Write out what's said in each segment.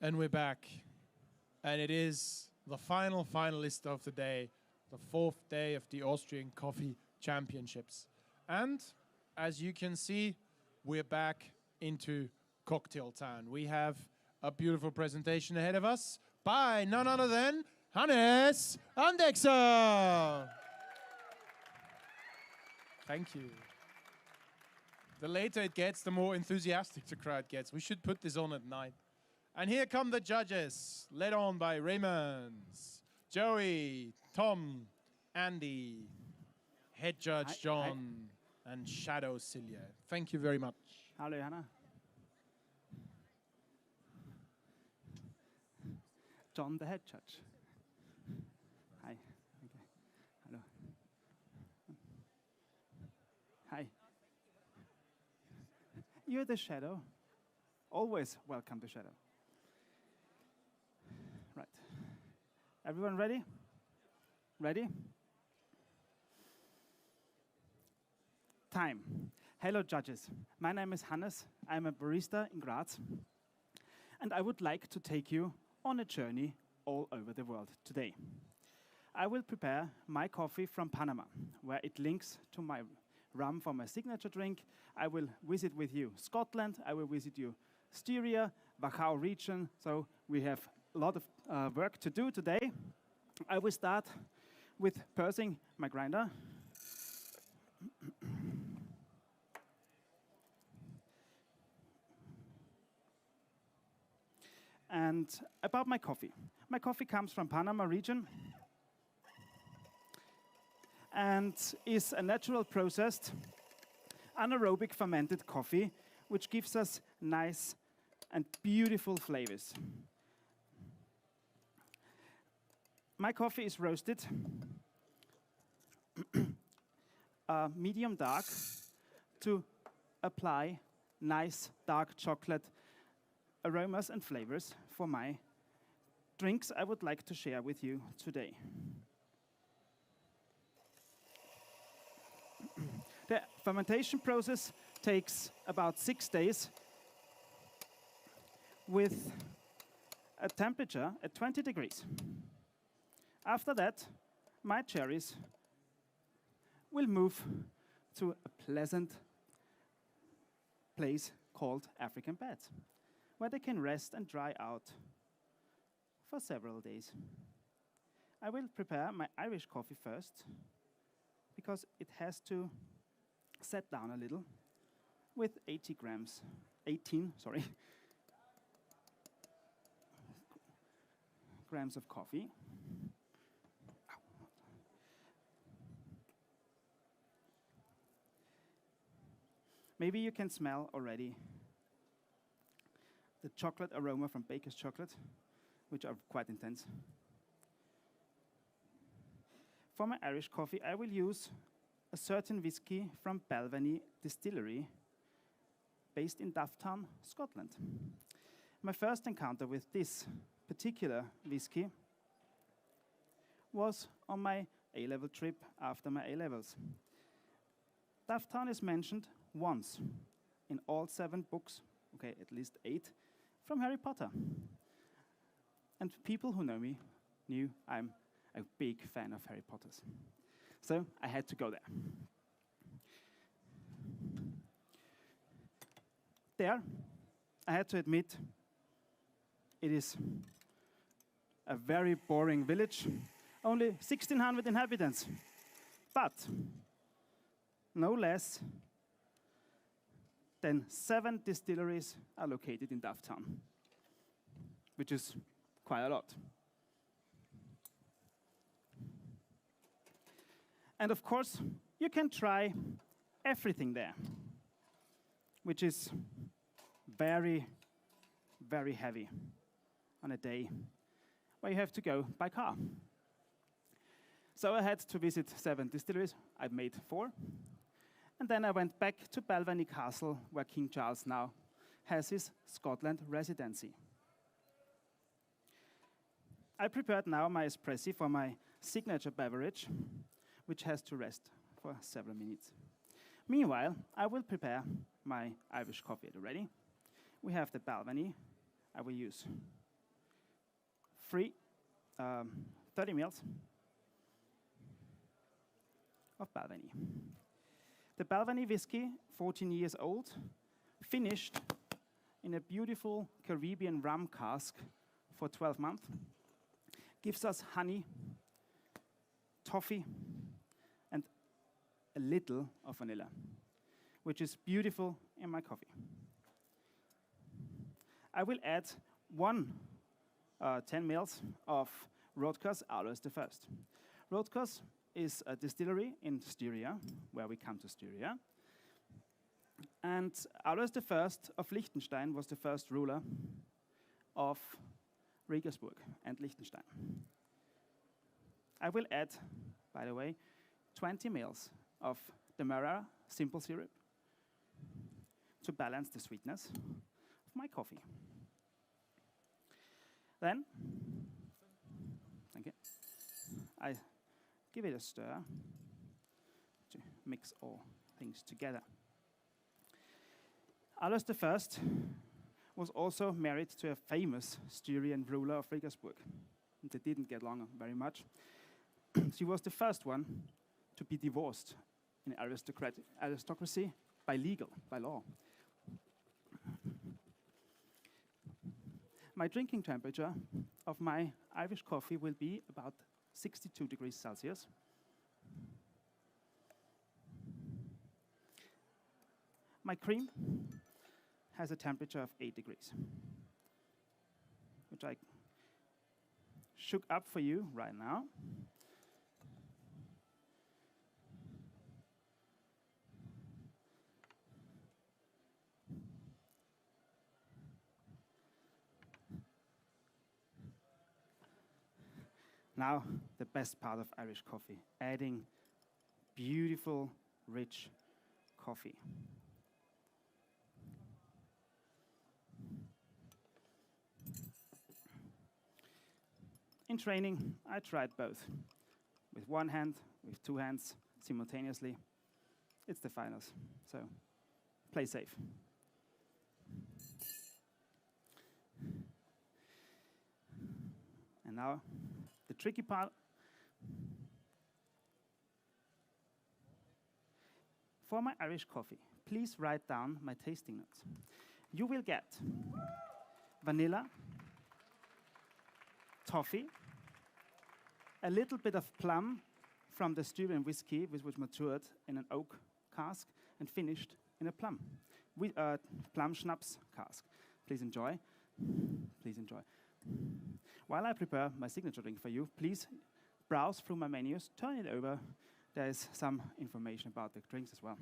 And we're back. And it is the final finalist of the day, the fourth day of the Austrian Coffee Championships. And as you can see, we're back into Cocktail Town. We have a beautiful presentation ahead of us by none other than Hannes Andexer. Thank you. The later it gets, the more enthusiastic the crowd gets. We should put this on at night. And here come the judges, led on by Raymond, Joey, Tom, Andy, head judge John, and shadow Celia. Thank you very much. Hallo, Johanna. John, the head judge. Hi. Okay. Hello. Hi. You're the shadow. Always welcome the shadow. Right. Everyone ready? Ready? Time. Hello, judges. My name is Hannes. I'm a barista in Graz. And I would like to take you on a journey all over the world today. I will prepare my coffee from Panama, where it links to my rum for my signature drink. I will visit with you Scotland. I will visit you Styria, Wachau region. So we have a lot of work to do today. I will start with pursing my grinder. And about my coffee. My coffee comes from Panama region and is a natural processed anaerobic fermented coffee, which gives us nice and beautiful flavors. My coffee is roasted medium dark to apply nice dark chocolate aromas and flavors for my drinks I would like to share with you today. The fermentation process takes about 6 days with a temperature at 20 degrees. After that, my cherries will move to a pleasant place called African Beds, where they can rest and dry out for several days. I will prepare my Irish coffee first, because it has to set down a little with 18 grams of coffee. Maybe you can smell already the chocolate aroma from Baker's chocolate, which are quite intense. For my Irish coffee, I will use a certain whiskey from Balvenie Distillery, based in Dufftown, Scotland. My first encounter with this particular whiskey was on my A-level trip after my A-levels. Dufftown is mentioned once in all 7 books, okay, at least 8, from Harry Potter. And people who know me knew I'm a big fan of Harry Potter's. So I had to go there. There, I had to admit, it is a very boring village, only 1,600 inhabitants. But no less than 7 distilleries are located in Dufftown, which is quite a lot. And of course, you can try everything there, which is very, very heavy on a day where you have to go by car. So I had to visit 7 distilleries. I made 4. And then I went back to Balvenie Castle, where King Charles now has his Scotland residency. I prepared now my espresso for my signature beverage, which has to rest for several minutes. Meanwhile, I will prepare my Irish coffee. Are you ready? We have the Balvenie. I will use 30 mils of Balvenie. The Balvenie whiskey, 14 years old, finished in a beautiful Caribbean rum cask for 12 months, gives us honey, toffee, and a little of vanilla, which is beautiful in my coffee. I will add 10 mils of Rotka's Alois the First. Rotka's is a distillery in Styria, where we come to Styria. And Alois the First of Liechtenstein was the first ruler of Regensburg and Liechtenstein. I will add, by the way, 20 mils of Demerara simple syrup to balance the sweetness of my coffee. Then, thank you, I give it a stir to mix all things together. Alois the First was also married to a famous Styrian ruler of Regensburg. They didn't get along very much. She was the first one to be divorced in aristocracy by law. My drinking temperature of my Irish coffee will be about 62 degrees Celsius. My cream has a temperature of 8 degrees, which I shook up for you right now. Now, the best part of Irish coffee, adding beautiful, rich coffee. In training, I tried both, with one hand, with two hands, simultaneously. It's the finals, so play safe. And now, the tricky part. For my Irish coffee, please write down my tasting notes. You will get vanilla, toffee, a little bit of plum from the Styrian whiskey, which was matured in an oak cask and finished in a plum schnapps cask. Please enjoy. Please enjoy. While I prepare my signature drink for you, please browse through my menus, turn it over. There's some information about the drinks as well.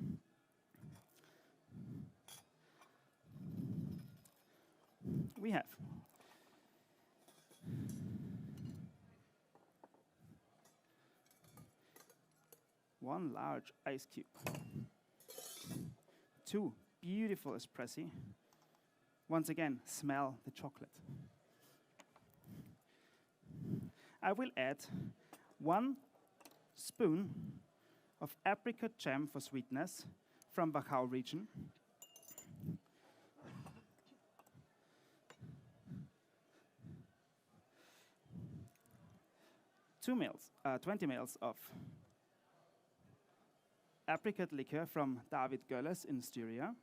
We have one large ice cube, two beautiful espressi. Once again, smell the chocolate. I will add 1 spoon of apricot jam for sweetness from Wachau region. 20 mils of apricot liquor from David Gölles in Styria.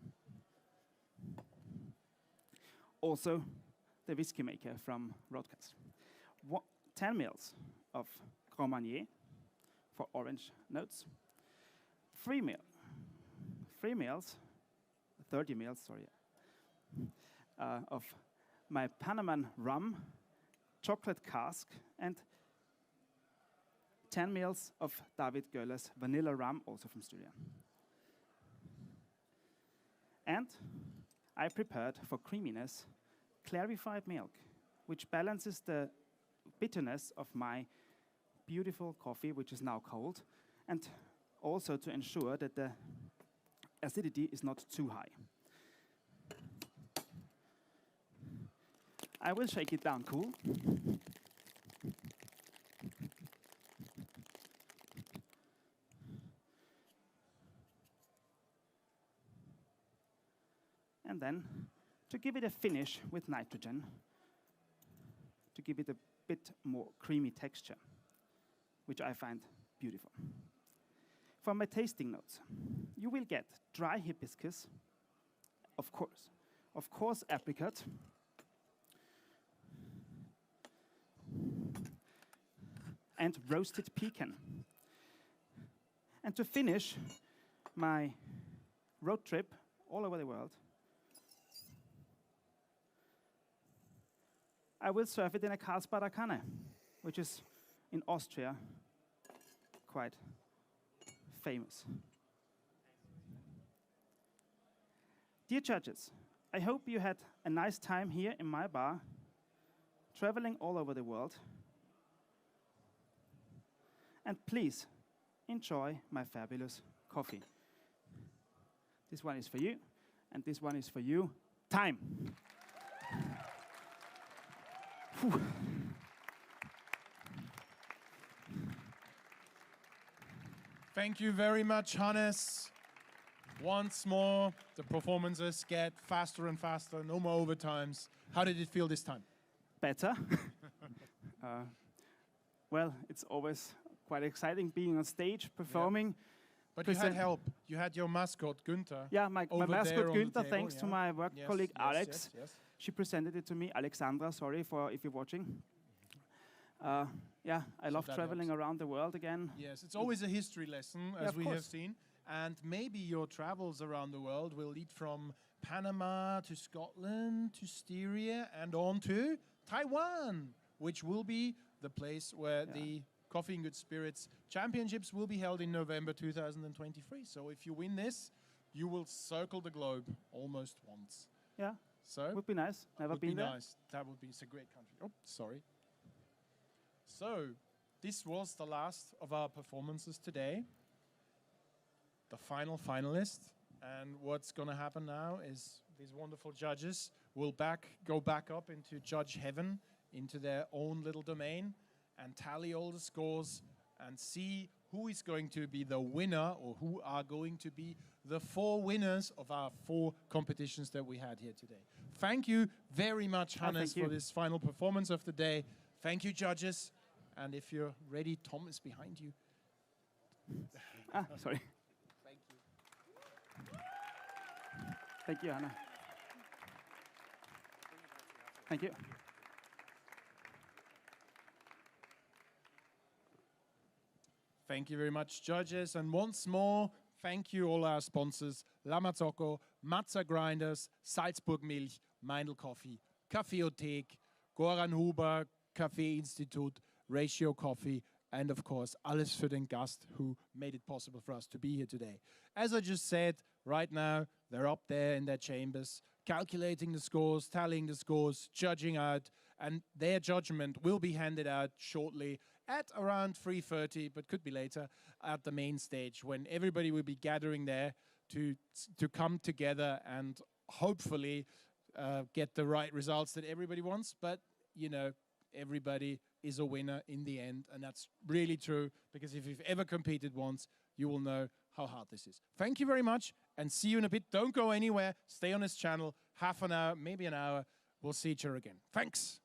Also, the whiskey maker from Rotkas. 10 mils of Grand Marnier for orange notes. 30 mils, sorry, of my Panaman rum, chocolate cask, and 10 mils of David Gölles vanilla rum, also from Styria. And I prepared for creaminess clarified milk, which balances the bitterness of my beautiful coffee, which is now cold, and also to ensure that the acidity is not too high. I will shake it down cool. And then, to give it a finish with nitrogen, to give it a bit more creamy texture, which I find beautiful. For my tasting notes, you will get dry hibiscus, of course apricot, and roasted pecan. And to finish my road trip all over the world, I will serve it in a Karlsbader Kanne, which is in Austria quite famous. Dear judges, I hope you had a nice time here in my bar, traveling all over the world. And please enjoy my fabulous coffee. This one is for you, and this one is for you. Time. Whew. Thank you very much, Hannes. Once more, the performances get faster and faster, no more overtimes. How did it feel this time? Better. Well, it's always quite exciting being on stage, performing. Yeah. But you had help. You had your mascot, Günther. Yeah, my mascot, Günther, thanks to my work colleague, Alex. Yes. She presented it to me. Alexandra, sorry for if you're watching. Yeah, I love traveling around the world again. Yes, it's always a history lesson, as we have seen. And maybe your travels around the world will lead from Panama to Scotland to Styria and on to Taiwan, which will be the place where the Coffee and Good Spirits Championships will be held in November 2023. So if you win this, you will circle the globe almost once. Yeah, so would be nice. Never been there. Nice. That would be. It's a great country. Oh, sorry. So this was the last of our performances today. The final finalist. And what's going to happen now is these wonderful judges will go back up into judge heaven, into their own little domain, and tally all the scores and see who is going to be the winner, or who are going to be the 4 winners of our 4 competitions that we had here today. Thank you very much, Hannes, for this final performance of the day. Thank you, judges. And if you're ready, Tom is behind you. Sorry. Thank you. Thank you, Anna. Thank you. Thank you very much, judges. And once more, thank you all our sponsors, La Mazzocco, Matza Grinders, Salzburg Milch, Meindl Coffee, Kaffeothek, Goran Huber, Kaffee-Institut, Ratio Coffee, and of course, Alles für den Gast, who made it possible for us to be here today. As I just said, right now, they're up there in their chambers, calculating the scores, tallying the scores, judging out, and their judgment will be handed out shortly at around 3:30, but could be later, at the main stage, when everybody will be gathering there to come together and hopefully get the right results that everybody wants. But, you know, everybody is a winner in the end, and that's really true, because if you've ever competed once, you will know how hard this is. Thank you very much, and see you in a bit. Don't go anywhere. Stay on this channel. Half an hour, maybe an hour. We'll see each other again. Thanks.